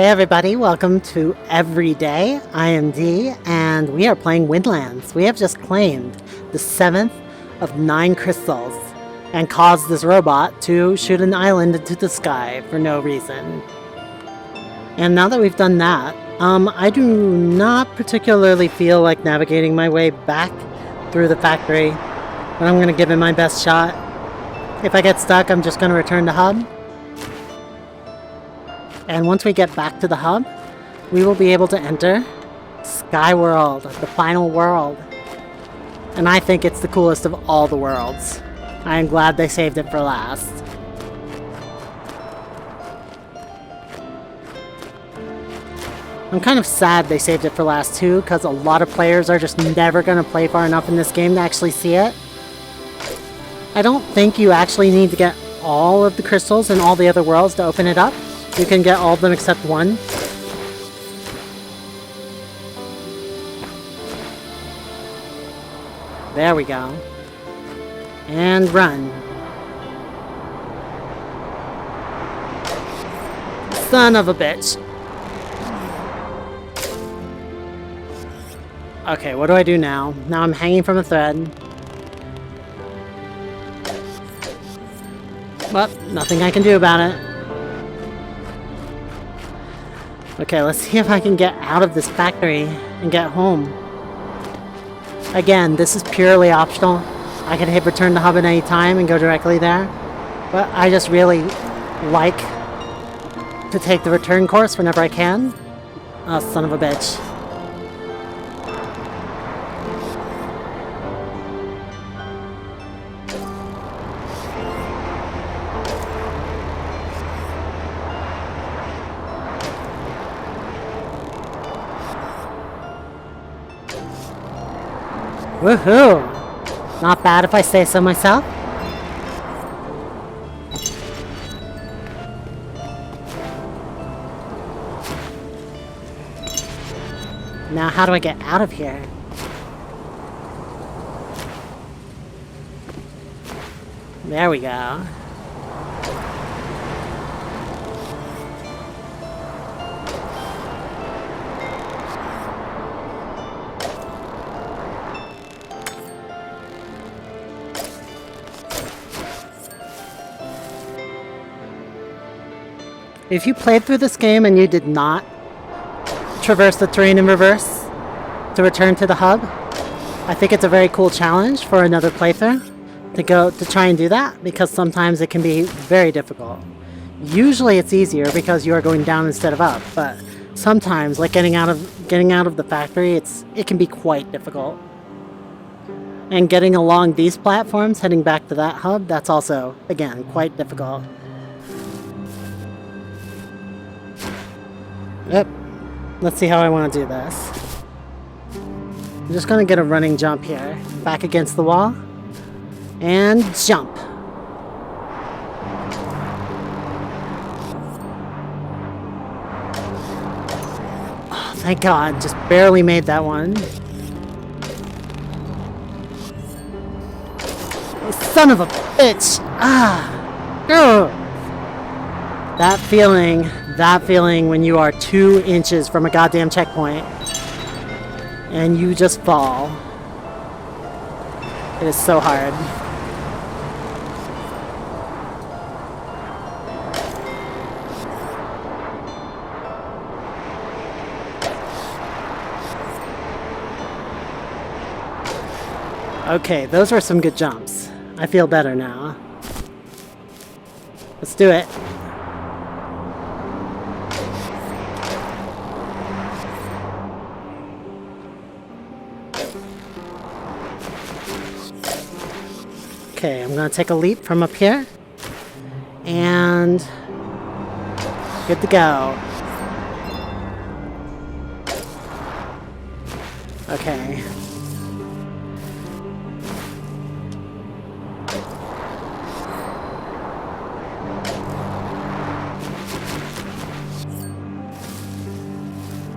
Hey everybody, welcome to Everyday. I am Dee, and we are playing Windlands. We have just claimed the 7th of 9 crystals and caused this robot to shoot an island into the sky for no reason. And now that we've done that, I do not particularly feel like navigating my way back through the factory, but I'm going to give it my best shot. If I get stuck, I'm just going to return to hub. And once we get back to the hub, we will be able to enter Sky World, the final world. And I think it's the coolest of all the worlds. I am glad they saved it for last. I'm kind of sad they saved it for last too, because a lot of players are just never going to play far enough in this game to actually see it. I don't think you actually need to get all of the crystals in all the other worlds to open it up. You can get all of them except one. There we go. And run. Son of a bitch. Okay, what do I do now? Now I'm hanging from a thread. Well, nothing I can do about it. Okay, let's see if I can get out of this factory and get home. Again, this is purely optional. I can hit return to hub at any time and go directly there. But I just really like to take the return course whenever I can. Oh, son of a bitch. Woohoo! Not bad if I say so myself. Now how do I get out of here? There we go. If you played through this game and you did not traverse the terrain in reverse to return to the hub, I think it's a very cool challenge for another playthrough to try and do that, because sometimes it can be very difficult. Usually it's easier because you are going down instead of up, but sometimes, like getting out of the factory, it can be quite difficult. And getting along these platforms, heading back to that hub, that's also, again, quite difficult. Yep. Let's see how I want to do this. I'm just going to get a running jump here. Back against the wall. And jump. Oh, thank God. Just barely made that one. Oh, son of a bitch. Ah. Ugh. That feeling when you are 2 inches from a goddamn checkpoint and you just fall. It is so hard. Okay, those were some good jumps. I feel better now. Let's do it. Okay, I'm going to take a leap from up here. And good to go. Okay.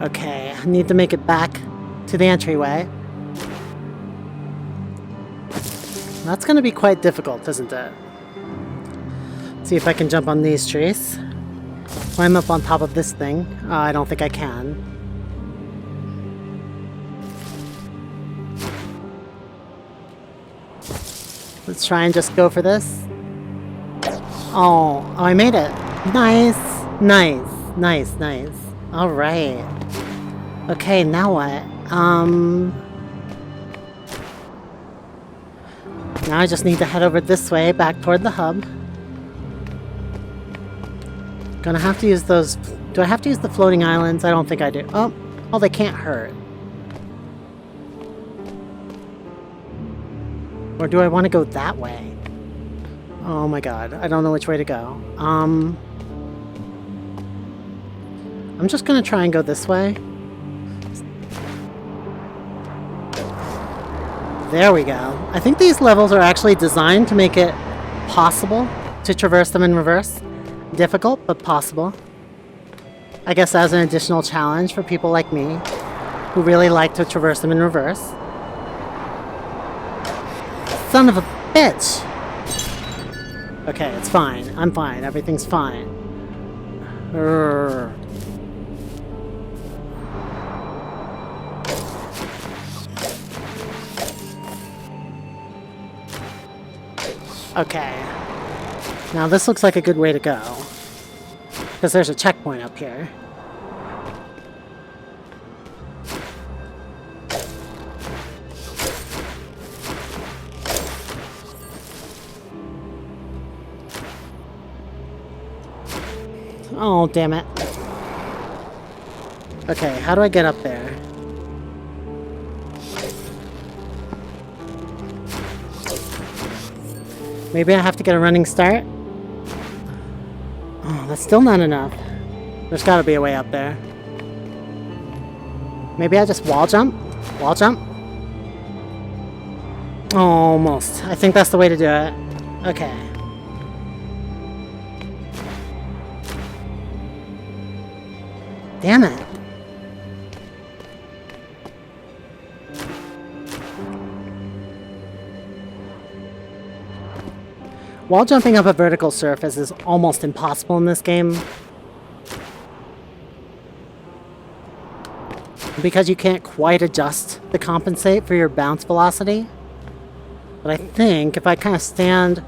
Okay, I need to make it back to the entryway. That's going to be quite difficult, isn't it? See if I can jump on these trees. Climb up on top of this thing. I don't think I can. Let's try and just go for this. Oh, I made it. Nice. Nice. Nice, nice. Alright. Okay, now what? Now I just need to head over this way, back toward the hub. Gonna have to use those... Do I have to use the floating islands? I don't think I do. Oh, they can't hurt. Or do I want to go that way? Oh my god, I don't know which way to go. I'm just gonna try and go this way. There we go. I think these levels are actually designed to make it possible to traverse them in reverse. Difficult, but possible. I guess as an additional challenge for people like me, who really like to traverse them in reverse. Son of a bitch! Okay, it's fine. I'm fine. Everything's fine. Urgh. Okay. Now this looks like a good way to go. Because there's a checkpoint up here. Oh, damn it. Okay, how do I get up there? Maybe I have to get a running start? Oh, that's still not enough. There's gotta be a way up there. Maybe I just wall jump? Wall jump? Almost. I think that's the way to do it. Okay. Damn it. Wall jumping up a vertical surface is almost impossible in this game. Because you can't quite adjust to compensate for your bounce velocity. But I think if I kind of stand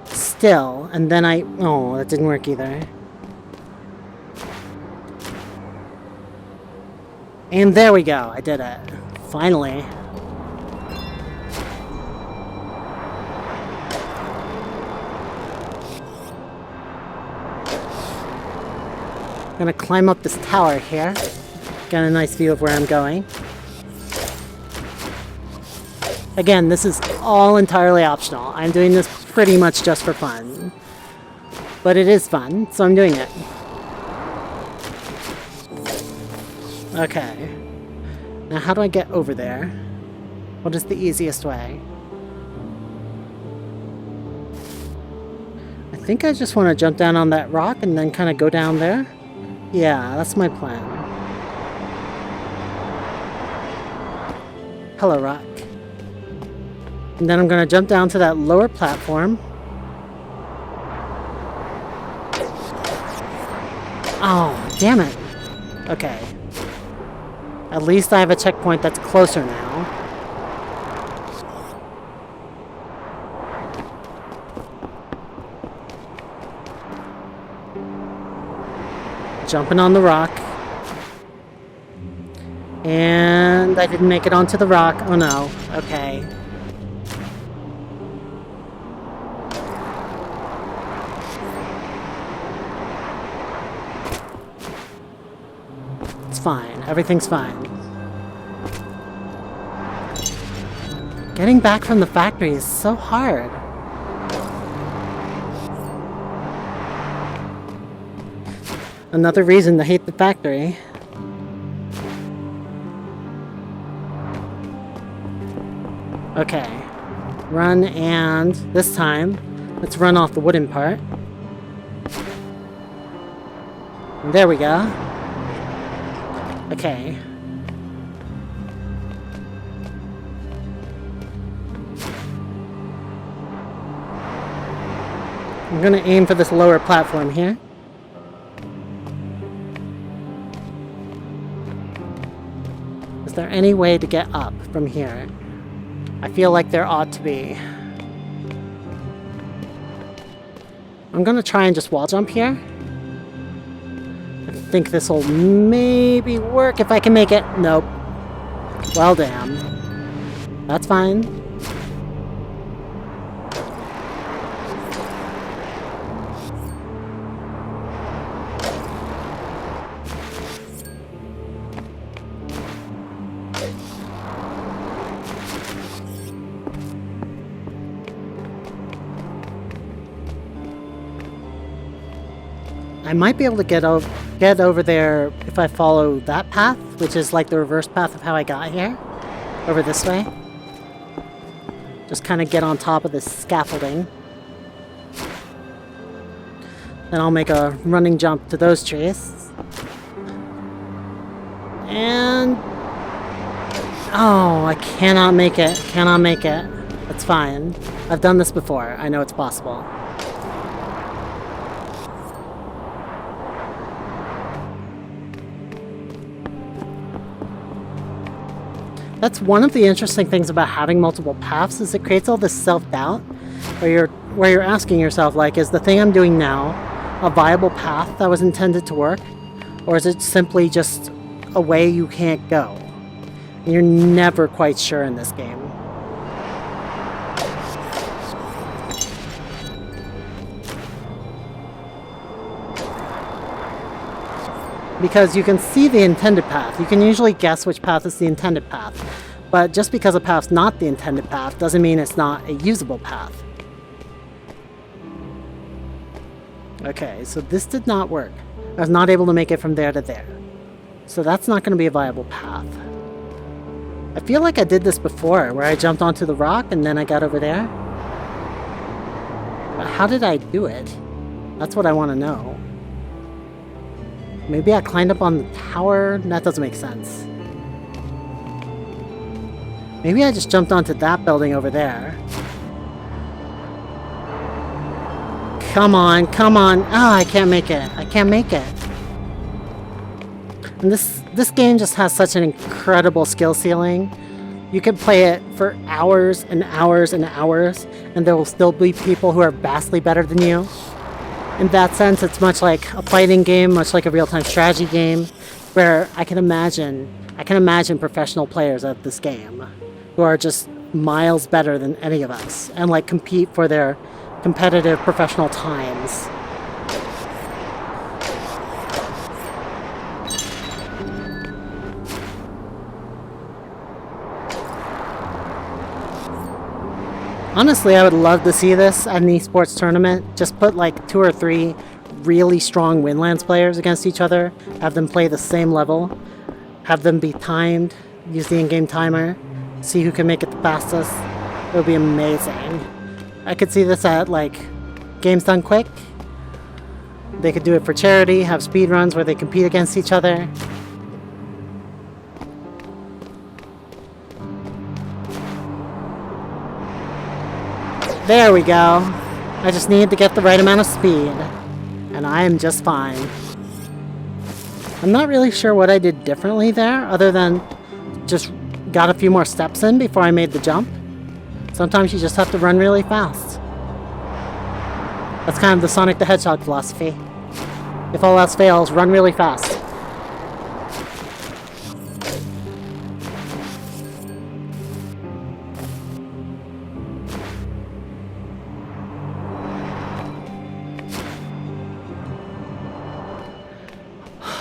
still and then oh, that didn't work either. And there we go, I did it. Finally. Gonna climb up this tower here. Got a nice view of where I'm going. Again, this is all entirely optional. I'm doing this pretty much just for fun. But it is fun, so I'm doing it. Okay. Now how do I get over there? What is the easiest way? I think I just want to jump down on that rock and then kind of go down there. Yeah, that's my plan. Hello, rock. And then I'm going to jump down to that lower platform. Oh, damn it. Okay. At least I have a checkpoint that's closer now. Jumping on the rock. And I didn't make it onto the rock. Oh no. Okay. It's fine. Everything's fine. Getting back from the factory is so hard. Another reason to hate the factory. Okay. Run, and this time, let's run off the wooden part. And there we go. Okay. I'm gonna aim for this lower platform here. Is there any way to get up from here? I feel like there ought to be. I'm gonna try and just wall jump here. I think this will maybe work if I can make it. Nope. Well, damn. That's fine. I might be able to get over there if I follow that path, which is like the reverse path of how I got here. Over this way. Just kind of get on top of this scaffolding. Then I'll make a running jump to those trees. And... oh, I cannot make it. Cannot make it. That's fine. I've done this before. I know it's possible. That's one of the interesting things about having multiple paths, is it creates all this self-doubt where you're asking yourself, like, is the thing I'm doing now a viable path that was intended to work? Or is it simply just a way you can't go? And you're never quite sure in this game. Because you can see the intended path. You can usually guess which path is the intended path. But just because a path's not the intended path doesn't mean it's not a usable path. Okay, so this did not work. I was not able to make it from there to there. So that's not going to be a viable path. I feel like I did this before, where I jumped onto the rock and then I got over there. But how did I do it? That's what I want to know. Maybe I climbed up on the tower? That doesn't make sense. Maybe I just jumped onto that building over there. Come on, come on. Ah, I can't make it. I can't make it. And this game just has such an incredible skill ceiling. You can play it for hours and hours and hours, and there will still be people who are vastly better than you. In that sense, it's much like a fighting game, much like a real-time strategy game, where I can imagine professional players at this game who are just miles better than any of us, and like compete for their competitive professional times. Honestly, I would love to see this at an esports tournament. Just put like 2 or 3 really strong Windlands players against each other, have them play the same level, have them be timed, use the in-game timer, see who can make it the fastest. It would be amazing. I could see this at like Games Done Quick. They could do it for charity, have speedruns where they compete against each other. There we go. I just needed to get the right amount of speed. And I am just fine. I'm not really sure what I did differently there, other than just got a few more steps in before I made the jump. Sometimes you just have to run really fast. That's kind of the Sonic the Hedgehog philosophy. If all else fails, run really fast.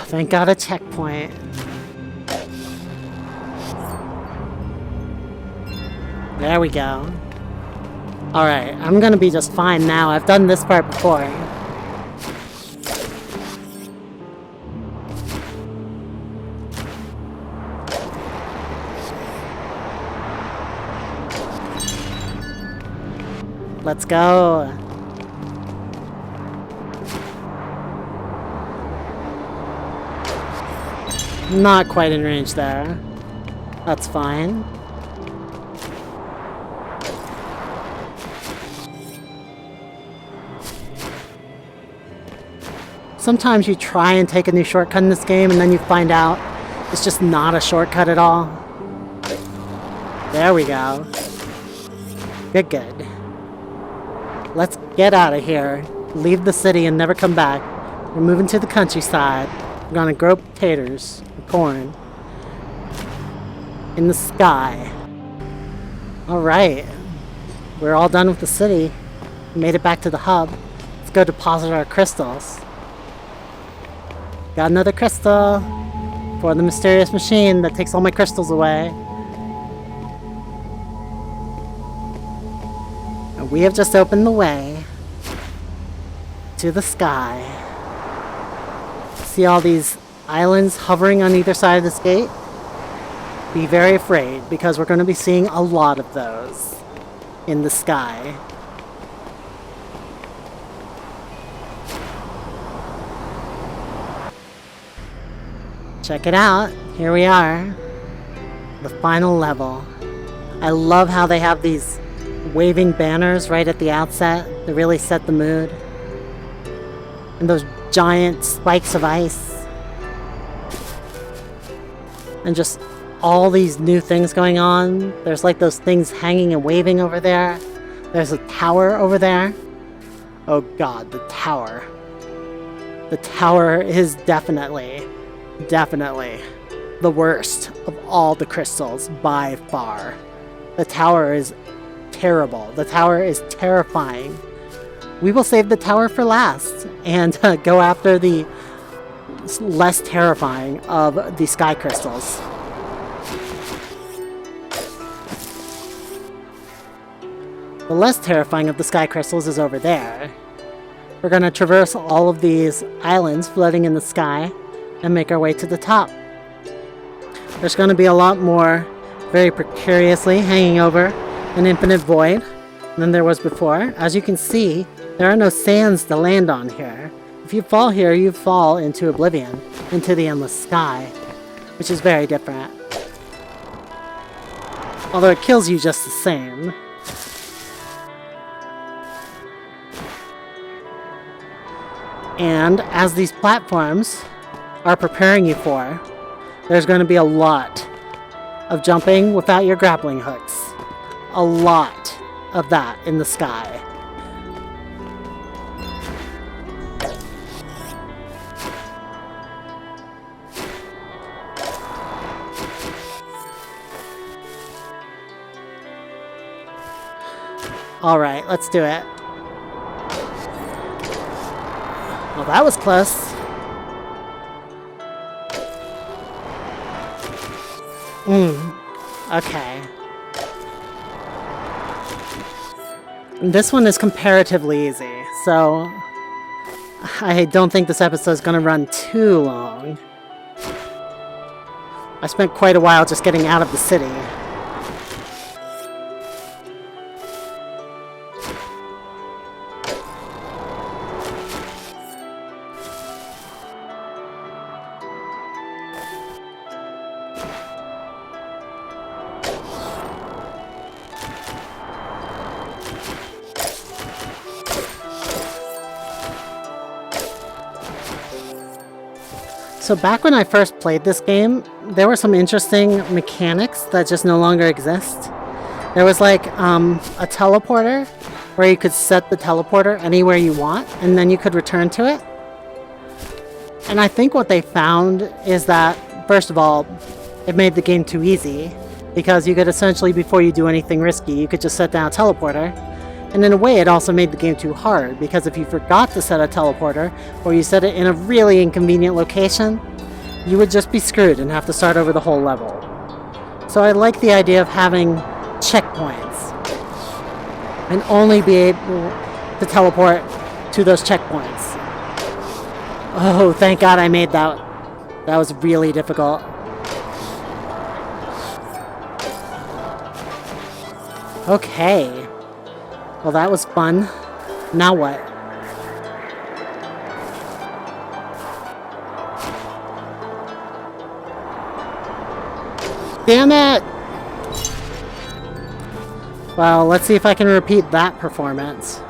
Thank God a checkpoint. There we go. Alright, I'm gonna be just fine now. I've done this part before. Let's go. Not quite in range there. That's fine. Sometimes you try and take a new shortcut in this game and then you find out It's just not a shortcut at all. There we go. Good, good. Let's get out of here. Leave the city and never come back. We're moving to the countryside. We're gonna grow potatoes and corn in the sky. Alright. We're all done with the city. We made it back to the hub. Let's go deposit our crystals. Got another crystal for the mysterious machine that takes all my crystals away. And we have just opened the way to the sky. See all these islands hovering on either side of this gate? Be very afraid, because we're going to be seeing a lot of those in the sky. Check it out. Here we are. The final level. I love how they have these waving banners right at the outset that really set the mood. And those giant spikes of ice. And just all these new things going on. There's like those things hanging and waving over there. There's a tower over there. Oh god, the tower. The tower is definitely the worst of all the crystals by far. The tower is terrible. The tower is terrifying. We will save the tower for last and go after the less terrifying of the sky crystals. The less terrifying of the sky crystals is over there. We're going to traverse all of these islands floating in the sky and make our way to the top. There's going to be a lot more very precariously hanging over an infinite void than there was before. As you can see, there are no sands to land on here. If you fall here, you fall into oblivion, into the endless sky, which is very different. Although it kills you just the same. And as these platforms are preparing you for, there's going to be a lot of jumping without your grappling hooks. A lot of that in the sky. Alright, let's do it. Well, that was close. Okay. This one is comparatively easy, so I don't think this episode is going to run too long. I spent quite a while just getting out of the city. So back when I first played this game, there were some interesting mechanics that just no longer exist. There was like a teleporter where you could set the teleporter anywhere you want and then you could return to it. And I think what they found is that, first of all, it made the game too easy because you could essentially, before you do anything risky, you could just set down a teleporter. And in a way, it also made the game too hard, because if you forgot to set a teleporter, or you set it in a really inconvenient location, you would just be screwed and have to start over the whole level. So I like the idea of having checkpoints, and only be able to teleport to those checkpoints. Oh, thank God I made that. That was really difficult. Okay. Well, that was fun. Now what? Damn it! Well, let's see if I can repeat that performance.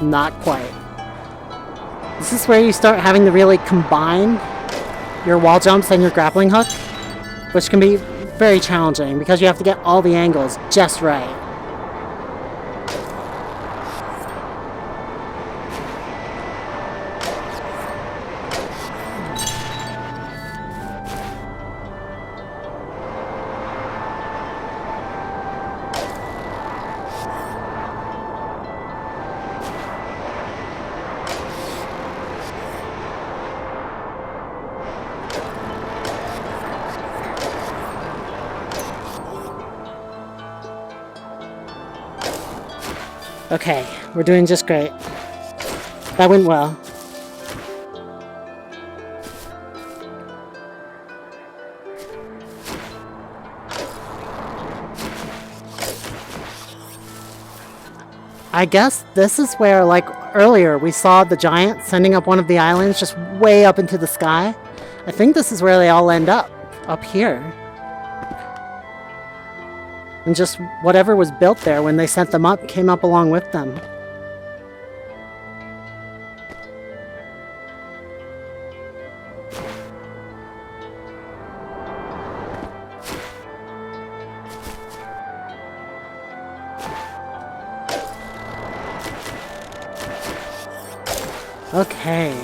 Not quite. This is where you start having to really combine your wall jumps and your grappling hook, which can be very challenging because you have to get all the angles just right. Okay, we're doing just great. That went well. I guess this is where, like earlier, we saw the giant sending up one of the islands just way up into the sky. I think this is where they all end up here. And just whatever was built there when they sent them up came up along with them. Okay.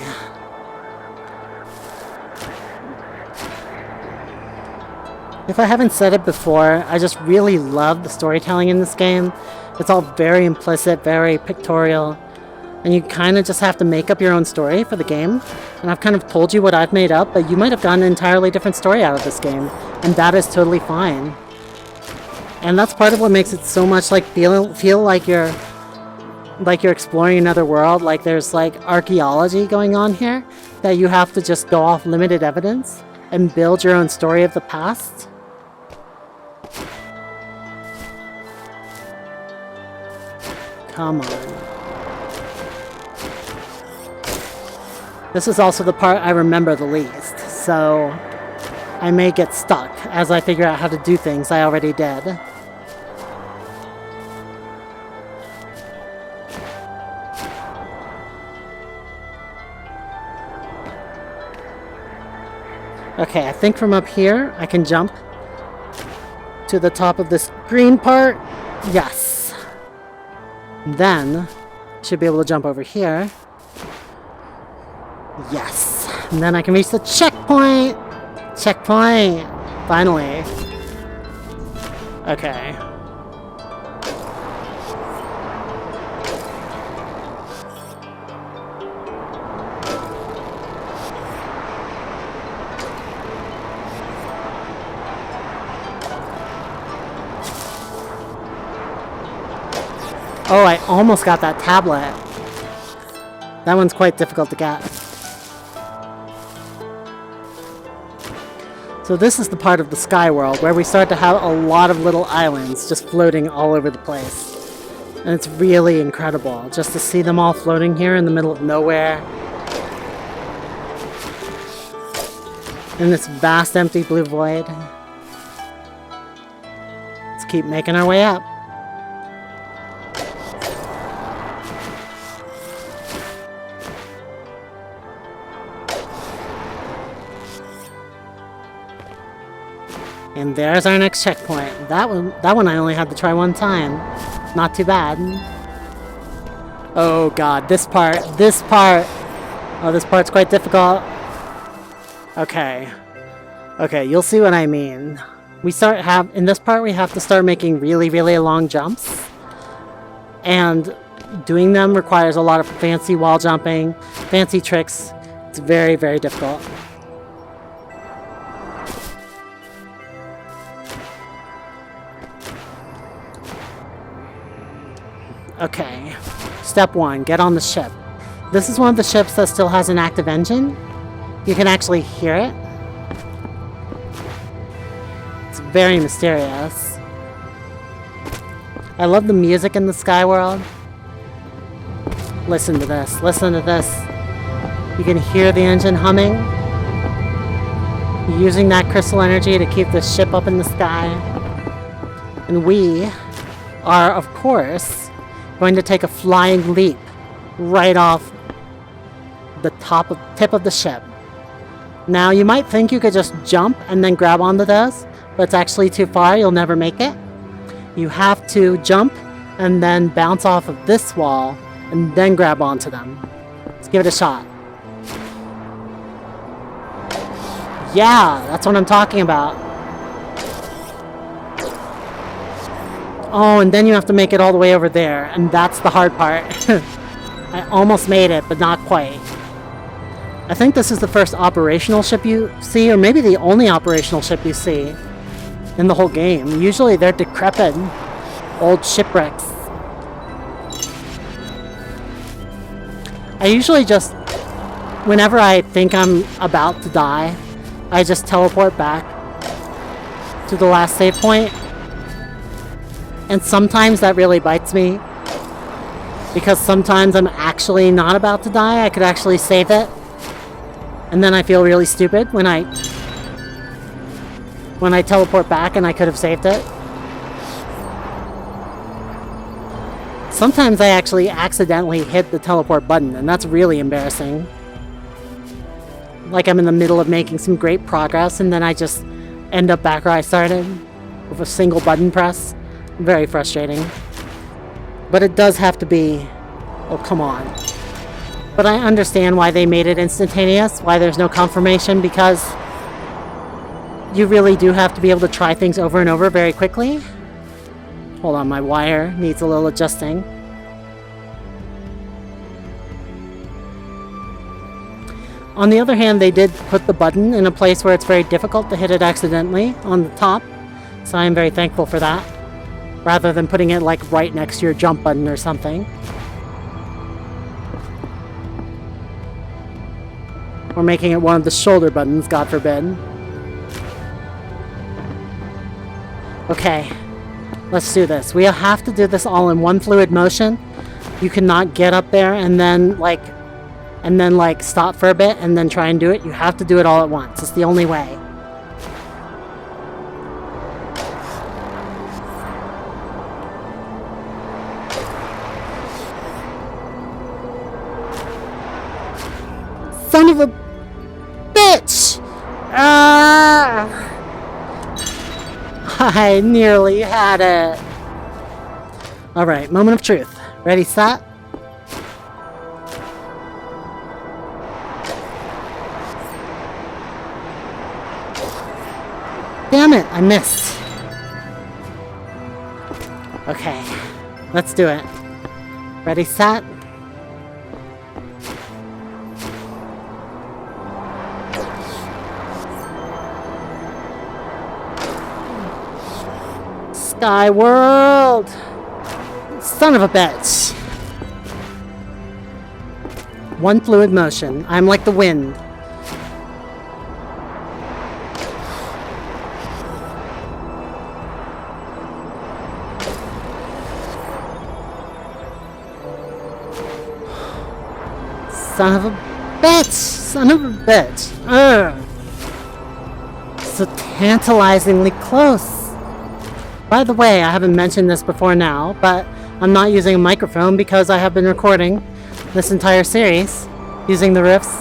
If I haven't said it before, I just really love the storytelling in this game. It's all very implicit, very pictorial, and you kind of just have to make up your own story for the game. And I've kind of told you what I've made up, but you might have gotten an entirely different story out of this game, and that is totally fine. And that's part of what makes it so much like feel like you're exploring another world, like there's like archaeology going on here, that you have to just go off limited evidence and build your own story of the past. Come on. This is also the part I remember the least, so I may get stuck as I figure out how to do things I already did. Okay, I think from up here I can jump to the top of this green part. Yes. Then, should be able to jump over here. Yes. And then I can reach the checkpoint! Checkpoint! Finally. Okay. Oh, I almost got that tablet. That one's quite difficult to get. So this is the part of the sky world where we start to have a lot of little islands just floating all over the place. And it's really incredible just to see them all floating here in the middle of nowhere. In this vast empty blue void. Let's keep making our way up. And there's our next checkpoint. That one I only had to try one time. Not too bad. Oh god, this part. Oh, this part's quite difficult. Okay. Okay, you'll see what I mean. In this part we have to start making really, really long jumps. And doing them requires a lot of fancy wall jumping, fancy tricks. It's very, very difficult. Okay, step 1, get on the ship. This is one of the ships that still has an active engine. You can actually hear it. It's very mysterious. I love the music in the sky world. Listen to this, listen to this. You can hear the engine humming. Using that crystal energy to keep the ship up in the sky. And we are, of course, going to take a flying leap right off the tip of the ship. Now, you might think you could just jump and then grab onto those, but it's actually too far. You'll never make it. You have to jump and then bounce off of this wall and then grab onto them. Let's give it a shot. Yeah, that's what I'm talking about. Oh, and then you have to make it all the way over there, and that's the hard part. I almost made it, but not quite. I think this is the first operational ship you see, or maybe the only operational ship you see in the whole game. Usually they're decrepit, old shipwrecks. I usually just, whenever I think I'm about to die, I just teleport back to the last save point. And sometimes that really bites me, because sometimes I'm actually not about to die. I could actually save it, and then I feel really stupid when I teleport back and I could have saved it. Sometimes I actually accidentally hit the teleport button, and that's really embarrassing. Like I'm in the middle of making some great progress, and then I just end up back where I started with a single button press. Very frustrating. But it does have to be... Oh, come on. But I understand why they made it instantaneous, why there's no confirmation, because you really do have to be able to try things over and over very quickly. Hold on, my wire needs a little adjusting. On the other hand, they did put the button in a place where it's very difficult to hit it accidentally on the top, so I am very thankful for that, rather than putting it like right next to your jump button or something. Or making it one of the shoulder buttons, God forbid. Okay, let's do this. We have to do this all in one fluid motion. You cannot get up there and then stop for a bit and then try and do it. You have to do it all at once. It's the only way. Son of a bitch! Ah! I nearly had it. Alright, moment of truth. Ready, set? Damn it, I missed. Okay, let's do it. Ready, set? Sky World! Son of a bitch! One fluid motion. I'm like the wind. Son of a bitch! Son of a bitch! Ugh! So tantalizingly close! By the way, I haven't mentioned this before now, but I'm not using a microphone because I have been recording this entire series using the Rift's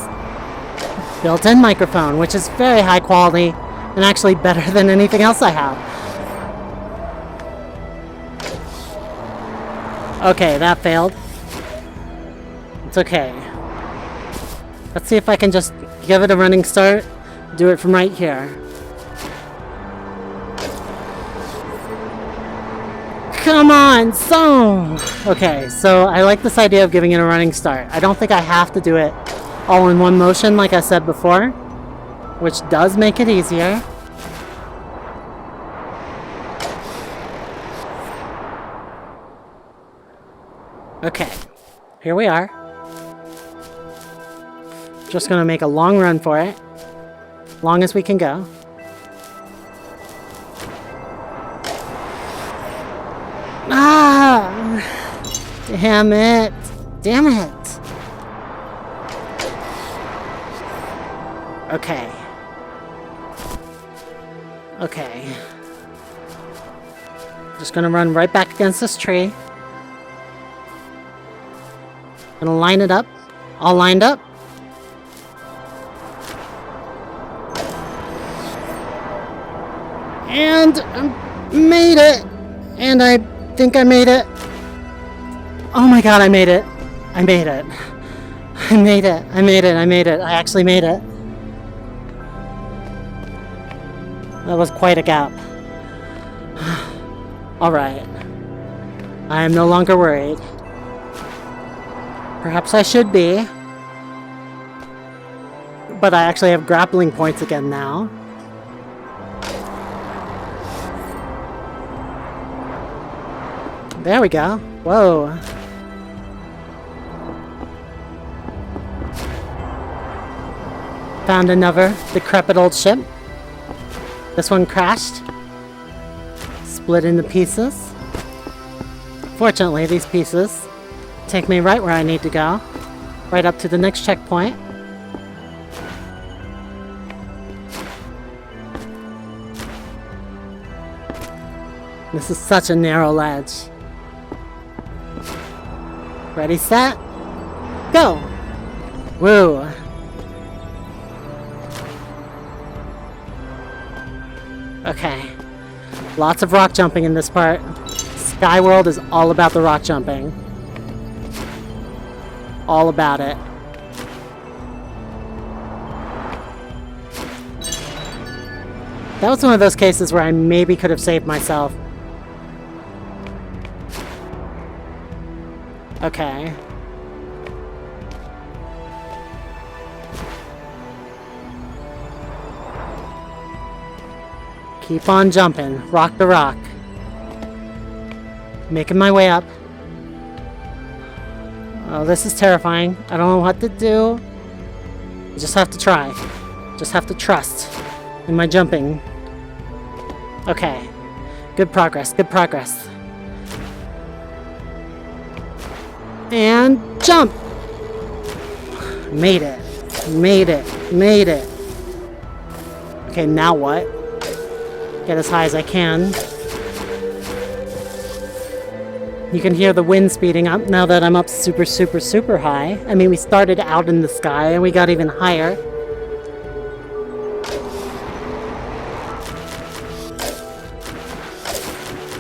built-in microphone, which is very high quality and actually better than anything else I have. Okay, that failed. It's okay. Let's see if I can just give it a running start. Do it from right here. Come on, so... Okay, so I like this idea of giving it a running start. I don't think I have to do it all in one motion like I said before, which does make it easier. Okay, here we are. Just gonna make a long run for it. Long as we can go. Ah! Damn it! Damn it! Okay. Okay. Just gonna run right back against this tree. Gonna line it up. All lined up. And made it. And I think I made it. Oh my god, I made it. I made it. I made it. I made it. I made it. I actually made it. That was quite a gap. Alright. I am no longer worried. Perhaps I should be. But I actually have grappling points again now. There we go. Whoa. Found another decrepit old ship. This one crashed. Split into pieces. Fortunately, these pieces take me right where I need to go. Right up to the next checkpoint. This is such a narrow ledge. Ready, set, go! Woo! Okay. Lots of rock jumping in this part. Skyworld is all about the rock jumping. All about it. That was one of those cases where I maybe could have saved myself. Okay. Keep on jumping. Rock the rock. Making my way up. Oh, this is terrifying. I don't know what to do. I just have to try. Just have to trust in my jumping. Okay. Good progress. Good progress. And jump! Made it. Made it. Made it. Okay, now what? Get as high as I can. You can hear the wind speeding up now that I'm up super, super, super high. I mean, we started out in the sky and we got even higher.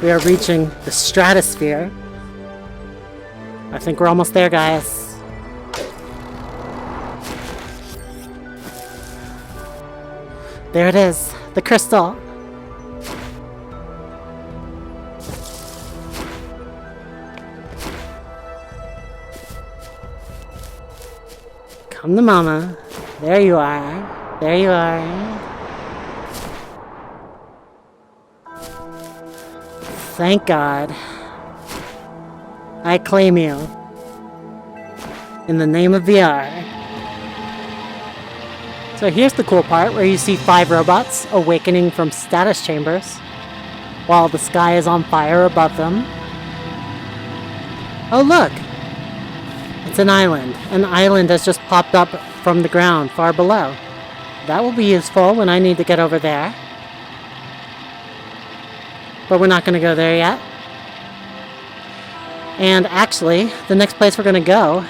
We are reaching the stratosphere. I think we're almost there, guys. There it is, the crystal. Come to mama. There you are. There you are. Thank God. I claim you. In the name of VR. So here's the cool part where you see 5 robots awakening from status chambers while the sky is on fire above them. Oh look! It's an island. An island has just popped up from the ground far below. That will be useful when I need to get over there. But we're not going to go there yet. And actually, the next place we're going to go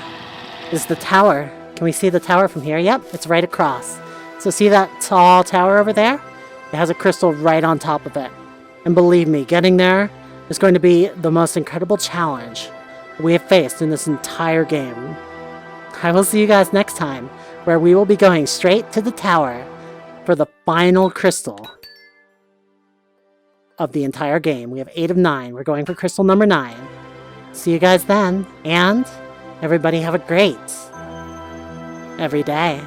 is the tower. Can we see the tower from here? Yep, it's right across. So see that tall tower over there? It has a crystal right on top of it. And believe me, getting there is going to be the most incredible challenge we have faced in this entire game. I will see you guys next time, where we will be going straight to the tower for the final crystal of the entire game. We have 8 of 9. We're going for crystal number 9. See you guys then, and everybody have a great every day.